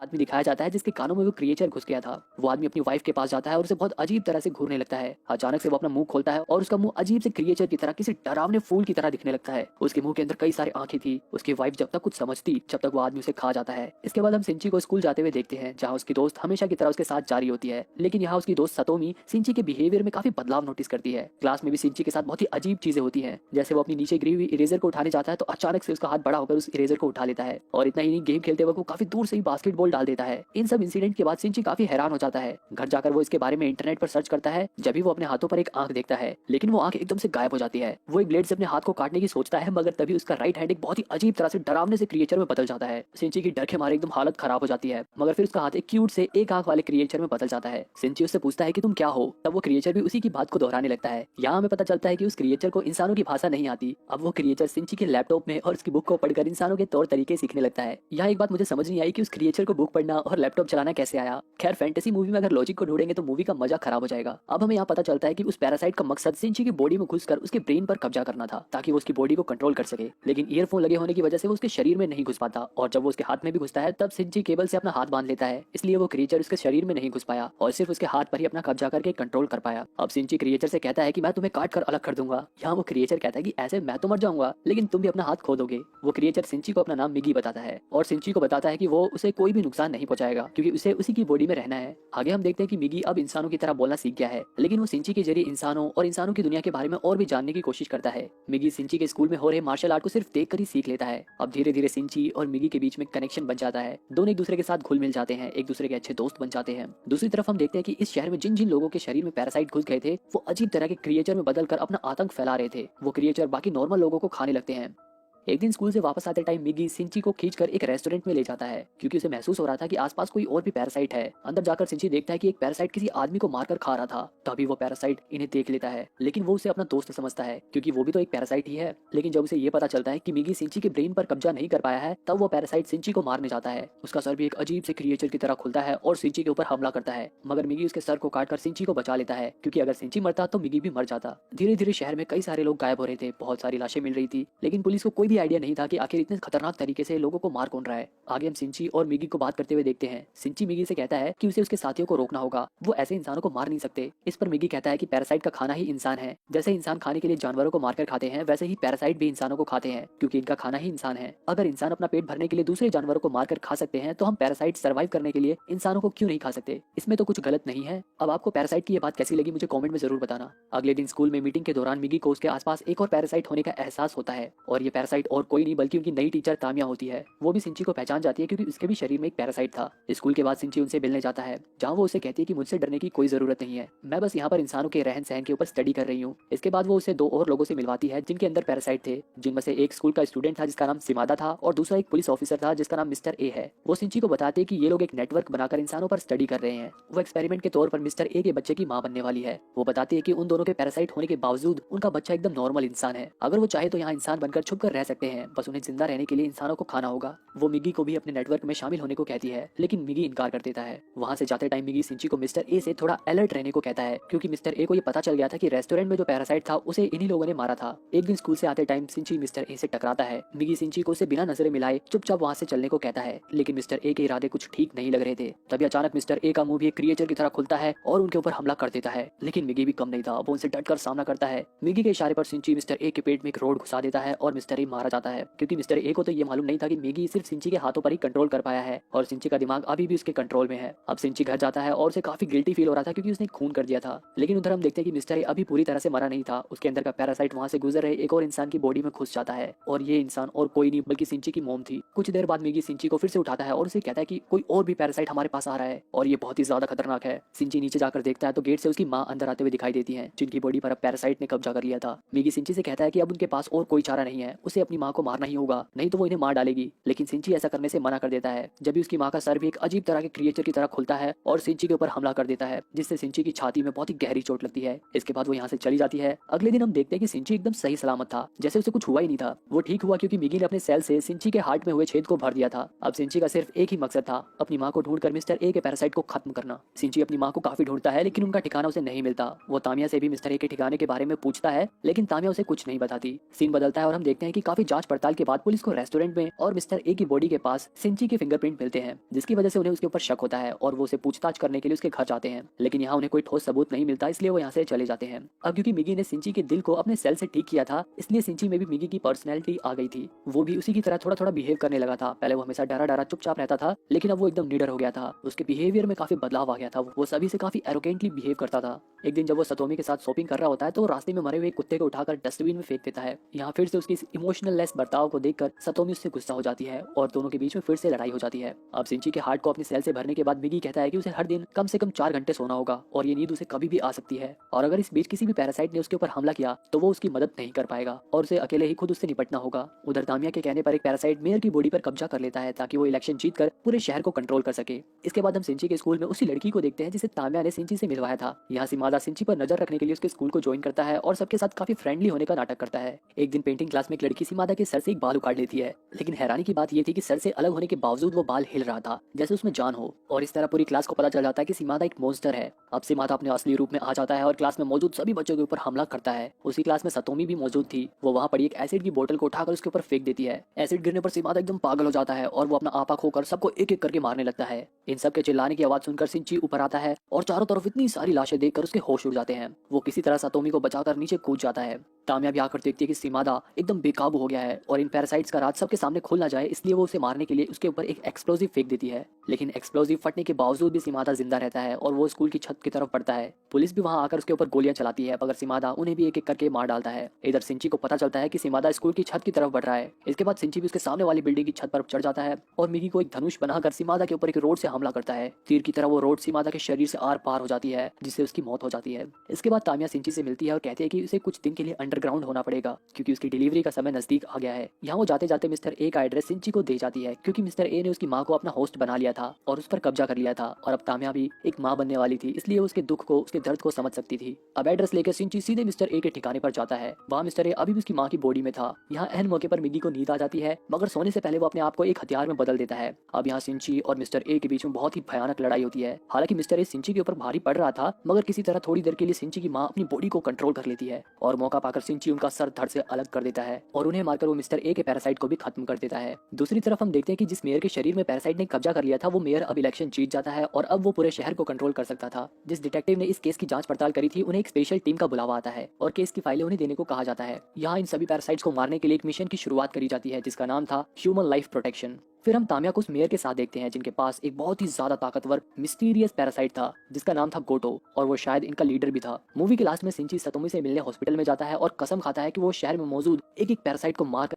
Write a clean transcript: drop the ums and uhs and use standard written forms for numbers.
आदमी दिखाया जाता है जिसके कानों में वो क्रिएचर घुस गया था। वो आदमी अपनी वाइफ के पास जाता है और उसे बहुत अजीब तरह से घूरने लगता है। अचानक से वो अपना मुंह खोलता है और उसका मुंह अजीब से क्रिएचर की तरह किसी डरावने फूल की तरह दिखने लगता है। उसके मुंह के अंदर कई सारी आंखें थी। उसकी वाइफ जब तक कुछ समझती जब तक वो आदमी उसे खा जाता है। इसके बाद हम सिंची को स्कूल जाते हुए देखते हैं जहाँ उसकी दोस्त हमेशा की तरह उसके साथ जारी होती है, लेकिन यहाँ उसकी दोस्त सतोमी सिंची के बिहेवियर में काफी बदलाव नोटिस करती है। क्लास में भी सिंची के साथ बहुत ही अजीब चीजें होती हैं। जैसे वो अपनी नीचे गिरी हुई इरेजर को उठाने जाता है तो अचानक से उसका हाथ बड़ा होकर उस इरेजर को उठा लेता है और इतना ही नहीं, गेम खेलते वक्त वो काफी दूर से ही बास्केटबॉल डाल देता है। इन सब इंसिडेंट के बाद सिंची काफी हैरान हो जाता है। घर जाकर वो इसके बारे में इंटरनेट पर सर्च करता है। जब भी वो अपने हाथों पर एक आंख देखता है, लेकिन वो आंख एकदम से गायब हो जाती है। वो एक ब्लेड से अपने हाथ को काटने की सोचता है, मगर तभी उसका राइट हैंड एक बहुत ही अजीब तरह से डरावने से क्रिएचर में बदल जाता है। सिंची की डर के मारे एकदम हालत खराब हो जाती है, मगर फिर उसका हाथ एक क्यूट से एक आंख वाले क्रिएचर में बदल जाता है। सिंची उससे पूछता है कि तुम क्या हो, तब वो क्रिएचर भी उसी की बात को दोहराने लगता है। यहाँ हमें पता चलता है कि उस क्रिएचर को इंसानों की भाषा नहीं आती। अब वो क्रिएचर सिंची के लैपटॉप में और उसकी बुक को पढ़कर इंसानों के तौर तरीके सीखने लगता है। यहाँ एक बात मुझे समझ नहीं आई कि उस क्रिएचर को बुक पढ़ना और लैपटॉप चलाना कैसे आया। खैर, फैंटेसी मूवी में अगर लॉजिक को ढूंढेंगे तो मूवी का मजा खराब हो जाएगा। अब हमें यहाँ पता चलता है कि उस पैरासाइट का मकसद सिंची की बॉडी में घुसकर उसके ब्रेन पर कब्जा करना था ताकि वो उसकी बॉडी को कंट्रोल कर सके, लेकिन ईयरफोन लगे होने की वजह से वो उसके शरीर में नहीं घुस पाता। और जब वो उसके हाथ में भी घुसता है तब सिंची केबल से अपना हाथ बांध लेता है, इसलिए वो क्रिएचर उसके शरीर में नहीं घुस पाया और सिर्फ उसके हाथ पर ही अपना कब्जा करके कंट्रोल कर पाया। अब सिंची क्रिएचर से कहता है कि मैं तुम्हें काट कर अलग कर दूंगा। यहाँ वो क्रिएचर कहता है कि ऐसे मैं तो मर जाऊंगा, लेकिन तुम भी अपना हाथ खो दोगे। वो क्रिएचर सिंची को अपना नाम मिगी बताता है और सिंची को बताता है कि वो उसे कोई भी नुकसान नहीं पहुंचाएगा क्योंकि उसे उसी की बॉडी में रहना है। आगे हम देखते हैं कि मिगी अब इंसानों की तरह बोलना सीख गया है, लेकिन वो सिंची के जरिए इंसानों और इंसानों की दुनिया के बारे में और भी जानने की कोशिश करता है। मिगी सिंची के स्कूल में हो रहे मार्शल आर्ट को सिर्फ देखकर ही सीख लेता है। अब धीरे धीरे सिंची और मिगी के बीच में कनेक्शन बन जाता है। दोनों एक दूसरे के साथ घुल मिल जाते हैं, एक दूसरे के अच्छे दोस्त बन जाते हैं। दूसरी तरफ हम देखते हैं कि इस शहर में जिन जिन लोगों के शरीर में पैरासाइट घुस गए थे वो अजीब तरह के क्रिएचर में बदलकर अपना आतंक फैला रहे थे। वो क्रिएचर बाकी नॉर्मल लोगों को खाने लगते हैं। एक दिन स्कूल से वापस आते टाइम मिगी सिंची को खींचकर एक रेस्टोरेंट में ले जाता है क्योंकि उसे महसूस हो रहा था कि आसपास कोई और भी पैरासाइट है। अंदर जाकर सिंची देखता है कि एक पैरासाइट किसी आदमी को मारकर खा रहा था। तभी वो पैरासाइट इन्हें देख लेता है, लेकिन वो उसे अपना दोस्त समझता है क्योंकि वो भी तो एक पैरासाइट ही है। लेकिन जब उसे ये पता चलता है कि मिगी सिंची के ब्रेन पर कब्जा नहीं कर पाया है, तब वो पैरासाइट सिंची को मारने जाता है। उसका सर भी एक अजीब से क्रिएचर की तरह खुलता है और सिंची के ऊपर हमला करता है, मगर मिगी उसके सर को काटकर सिंची को बचा लेता है क्योंकि अगर सिंची मरता तो मिगी भी मर जाता। धीरे धीरे शहर में कई सारे लोग गायब हो रहे थे, बहुत सारी लाशें मिल रही थी, लेकिन पुलिस को कोई भी आइडिया नहीं था कि आखिर इतने खतरनाक तरीके से लोगों को मार कौन रहा है। आगे हम सिंची और मिगी को बात करते हुए देखते हैं। सिंची मिगी से कहता है कि उसे उसके साथियों को रोकना होगा, वो ऐसे इंसानों को मार नहीं सकते। इस पर मिगी कहता है कि पैरासाइट का खाना ही इंसान है। जैसे इंसान खाने के लिए जानवरों को मारकर खाते हैं, वैसे ही पैरासाइट भी इंसानों को खाते हैं क्योंकि इनका खाना ही इंसान है। अगर इंसान अपना पेट भरने के लिए दूसरे जानवरों को मारकर खा सकते हैं तो हम पैरासाइट सर्वाइव करने के लिए इंसानों को क्यों नहीं खा सकते? इसमें तो कुछ गलत नहीं है। अब आपको पैरासाइट की ये बात कैसी लगी मुझे कमेंट में जरूर बताना। अगले दिन स्कूल में मीटिंग के दौरान मिगी को उसके आसपास एक और पैरासाइट होने का एहसास होता है और ये पैरासाइट और कोई नहीं बल्कि उनकी नई टीचर तामिया होती है। वो भी सिंची को पहचान जाती है क्योंकि उसके भी शरीर में एक पैरासाइट था। स्कूल के बाद सिंची उनसे मिलने जाता है जहाँ वो उसे कहती है कि मुझसे डरने की कोई जरूरत नहीं है, मैं बस यहाँ पर इंसानों के रहन सहन के ऊपर स्टडी कर रही हूँ। इसके बाद वो उसे दो और लोगों से मिलवाती है जिनके अंदर पैरासाइट थे, जिनमें से एक स्कूल का स्टूडेंट था जिसका नाम सिमादा था और दूसरा एक पुलिस ऑफिसर था जिसका नाम मिस्टर ए है। वो सिंची को बताते हैं कि ये लोग एक नेटवर्क बनाकर इंसानों पर स्टडी कर रहे हैं। वो एक्सपेरिमेंट के तौर पर मिस्टर ए के बच्चे की मां बनने वाली है। वो बताती है कि उन दोनों के पैरासाइट होने के बावजूद उनका बच्चा एकदम नॉर्मल इंसान है। अगर वो चाहे तो यहाँ इंसान बनकर छुप कर रह सकते हैं, बस उन्हें जिंदा रहने के लिए इंसानों को खाना होगा। वो मिगी को भी अपने नेटवर्क में शामिल होने को कहती है, लेकिन मिगी इनकार कर देता है। वहां से जाते टाइम मिगी सिंची को मिस्टर ए से थोड़ा अलर्ट रहने को कहता है क्योंकि मिस्टर ए को ये पता चल गया था कि रेस्टोरेंट में जो पैरासाइट था उसे इन्हीं लोगों ने मारा था। एक दिन स्कूल से आते टाइम सिंची मिस्टर ए से टकराता है। मिगी सिंची को उसे बिना नजरें मिलाए चुपचाप वहां से चलने को कहता है, लेकिन मिस्टर ए के इरादे कुछ ठीक नहीं लग रहे थे। तभी अचानक मिस्टर ए का मुंह भी एक क्रिएचर की तरह खुलता है और उनके ऊपर हमला कर देता है, लेकिन मिगी भी कम नहीं था, वो उनसे डटकर सामना करता है। मिगी के इशारे पर सिंची मिस्टर ए के पेट में एक रोड घुसा देता है और मिस्टर ए मारा जाता है क्योंकि मिस्टर ए को तो ये मालूम नहीं था कि मिगी सिर्फ सिंची के हाथों पर ही कंट्रोल कर पाया है और सिंची का दिमाग अभी भी उसके कंट्रोल में है। अब सिंची घर जाता है और उसे काफी गिल्टी फील हो रहा था क्योंकि उसने खून कर दिया था, लेकिन उधर हम देखते हैं कि मिस्टर ए अभी पूरी तरह से मरा नहीं था। उसके अंदर का पैरासाइट वहां से गुजर रहे एक और इंसान की बॉडी में घुस जाता है और ये इंसान और कोई नहीं बल्कि सिंची की मॉम थी। कुछ देर बाद मिगी सिंची को फिर से उठाता है और उसे कहता है कि कोई और भी पैरासाइट हमारे पास आ रहा है और ये बहुत ही ज्यादा खतरनाक है। सिंची नीचे जाकर देखता है तो गेट से उसकी माँ अंदर आते हुए दिखाई देती है जिनकी बॉडी पर अब पैरासाइट ने कब्जा कर लिया था। मिगी सिंची से कहता है कि अब उनके पास और कोई चारा नहीं है, उसे अपनी माँ को मारना ही होगा, नहीं तो वो इन्हें मार डालेगी। लेकिन सिंची ऐसा करने से मना कर देता है। जब भी उसकी माँ का सर भी एक अजीब तरह के क्रिएचर की तरह खुलता है और सिंची के ऊपर हमला कर देता है जिससे सिंची की छाती में बहुत ही गहरी चोट लगती है। इसके बाद वो यहाँ से चली जाती है। अगले दिन हम देखते हैं कि सिंची एकदम सही सलामत था, जैसे उसे कुछ हुआ ही नहीं था। वो ठीक हुआ क्योंकि मिगी ने अपने सेल से सिंची के हार्ट में हुए छेद को भर दिया था। अब सिंची का सिर्फ एक ही मकसद था, अपनी माँ को ढूंढकर मिस्टर ए के पैरासाइट को खत्म करना। सिंची अपनी माँ को काफी ढूंढता है लेकिन उनका ठिकाना उसे नहीं मिलता। वो तामिया से भी मिस्टर ए के ठिकाने के बारे में पूछता है लेकिन तामिया उसे कुछ नहीं बताती। सीन बदलता है और हम देखते हैं कि काफी काफी जांच पड़ताल के बाद पुलिस को रेस्टोरेंट में और मिस्टर ए की बॉडी के पास सिंची के फिंगरप्रिंट मिलते हैं, जिसकी वजह से उन्हें उसके ऊपर शक होता है और वो उसे पूछताछ करने के लिए उसके घर जाते हैं। लेकिन यहाँ उन्हें कोई ठोस सबूत नहीं मिलता, इसलिए वो यहाँ से चले जाते हैं। अब क्योंकि मिगी ने सिंची के दिल को अपने सेल से ठीक किया था, इसलिए सिंची में भी मिगी की पर्सनैलिटी आ गई थी। वो भी उसी की तरह थोड़ा थोड़ा बिहेव करने लगा था। पहले वो हमेशा डरा डरा चुपचाप रहता था, लेकिन अब वो एकदम निडर हो गया था। उसके बिहेवियर में काफी बदलाव आ गया था। वो सभी से काफी एरोगेंटली बिहेव करता था। एक दिन जब वो सतोमी के साथ शॉपिंग कर रहा होता है तो वो रास्ते में मरे हुए कुत्ते को उठाकर डस्टबिन में फेंक देता है। यहाँ फिर से उसकी इस इमोशनल लेस बर्ताव को देखकर सतोमी उससे गुस्सा हो जाती है और दोनों के बीच में फिर से लड़ाई हो जाती है। अब सिंची के हार्ट को अपनी सेल से भरने के बाद मिगी कहता है कि उसे हर दिन कम से कम 4 घंटे सोना होगा और ये नींद उसे कभी भी आ सकती है, और अगर इस बीच किसी भी पैरासाइट ने उसके ऊपर हमला किया तो वो उसकी मदद नहीं कर पाएगा और उसे अकेले ही खुद उससे निपटना होगा। उधर तामिया के कहने पर एक पैरासाइट मेयर की बॉडी पर कब्जा कर लेता है ताकि वो इलेक्शन जीतकर पूरे शहर को कंट्रोल कर सके। इसके बाद हम सिंची के स्कूल में उसी लड़की को देखते हैं जिसे तामिया ने सिंची से मिलवाया था। यहाँ सिमादा सिंची पर नजर रखने के लिए उसके स्कूल को ज्वाइन करता है और सबके साथ काफी फ्रेंडली होने का नाटक करता है। एक दिन पेंटिंग क्लास में एक लड़की सिमादा के सर से एक बाल उखाड़ लेती है, लेकिन हैरानी की बात यह थी कि सर से अलग होने के बावजूद वो बाल हिल रहा था जैसे उसमें जान हो, और इस तरह पूरी क्लास को पता चल जाता है कि सिमादा एक मॉन्स्टर है। अब सिमादा अपने असली रूप में आ जाता है और क्लास में मौजूद सभी बच्चों के ऊपर हमला करता है। उसी क्लास में सतोमी भी मौजूद थी। वो वहाँ पड़ी एक एसिड की बोतल को उठाकर उसके ऊपर फेंक देती है। एसिड गिरने पर सिमादा एकदम पागल हो जाता है और वो अपना आपा खोकर सबको एक एक करके मारने लगता है। इन सब के चिल्लाने की आवाज सुनकर सिंची ऊपर आता है और चारों तरफ इतनी सारी लाशें देखकर उसके होश उड़ जाते हैं। वो किसी तरह सतोमी को बचाकर नीचे कूद जाता है। तामिया भी आकर देखती है कि सिमादा एकदम बेकाबू हो गया है और इन पैरासाइट्स का राज सबके सामने खुल ना जाए, इसलिए वो उसे मारने के लिए उसके ऊपर एक एक्सप्लोजिव फेंक देती है। लेकिन एक्सप्लोजिव फटने के बावजूद भी सिमादा जिंदा रहता है और वो स्कूल की छत की तरफ बढ़ता है। पुलिस भी वहां आकर उसके ऊपर गोलियां चलाती है, मगर सिमादा उन्हें भी एक एक करके मार डालता है। इधर सिंची को पता चलता है कि सिमादा स्कूल की छत की तरफ बढ़ रहा है। इसके बाद सिंची भी उसके सामने वाली बिल्डिंग की छत पर चढ़ जाता है और मिगी को एक धनुष बनाकर सिमादा के ऊपर एक रोड से हमला करता है। तीर की तरह वो रोड सिमादा के शरीर से आर पार हो जाती है, जिससे उसकी मौत हो जाती है। इसके बाद तामिया सिंची से मिलती है और कहती है कि उसे कुछ दिन के लिए अंडरग्राउंड होना पड़ेगा क्योंकि उसकी डिलीवरी का समय नजदीक आ गया है। यहाँ वो जाते जाते मिस्टर ए का एड्रेस सिंची को दे जाती है क्योंकि मिस्टर ए ने उसकी माँ को अपना होस्ट बना लिया था और उस पर कब्जा कर लिया था, और अब तामिया भी एक माँ बनने वाली थी, इसलिए उसके दुख को, उसके दर्द को समझ सकती थी। अब एड्रेस लेकर सिंची सीधे मिस्टर ए के ठिकाने पर जाता है। वहाँ मिस्टर ए अभी भी उसकी माँ की बॉडी में था। यहाँ अहम मौके पर मिगी को नींद आ जाती है, मगर सोने से पहले वो अपने आप को एक हथियार में बदल देता है। अब यहाँ सिंची और मिस्टर ए के बीच में बहुत ही भयानक लड़ाई होती है। हालांकि मिस्टर ए सिंची के ऊपर भारी पड़ रहा था, मगर किसी तरह थोड़ी देर के लिए सिंची की माँ अपनी बॉडी को कंट्रोल कर लेती है और मौका पाकर सिंची उनका सर धड़ से अलग कर देता है और उन्हें मारकर वो मिस्टर ए के पैरासाइट को भी खत्म कर देता है। दूसरी तरफ हम देखते हैं कि जिस मेयर के शरीर में पैरासाइट ने कब्जा कर लिया था, वो मेयर अब इलेक्शन जीत जाता है और अब वो पूरे शहर को कंट्रोल कर सकता था। जिस डिटेक्टिव ने इस केस की जांच पड़ताल करी थी, उन्हें एक स्पेशल टीम का बुलावा आता है और केस की फाइलें उन्हें देने को कहा जाता है। यहाँ इन सभी पैरासाइट्स को मारने के लिए एक मिशन की शुरुआत करी जाती है जिसका नाम था ह्यूमन लाइफ प्रोटेक्शन। फिर हम तामिया को उस मेयर के साथ देखते हैं जिनके पास एक बहुत ही ज्यादा ताकतवर मिस्टीरियस पैरासाइट था जिसका नाम था गोटो, और वो शायद इनका लीडर भी था। मूवी के लास्ट में सिंची सतोमी से मिलने हॉस्पिटल में जाता है और कसम खाता है कि वो शहर में मौजूद एक एक पैरासाइट को मार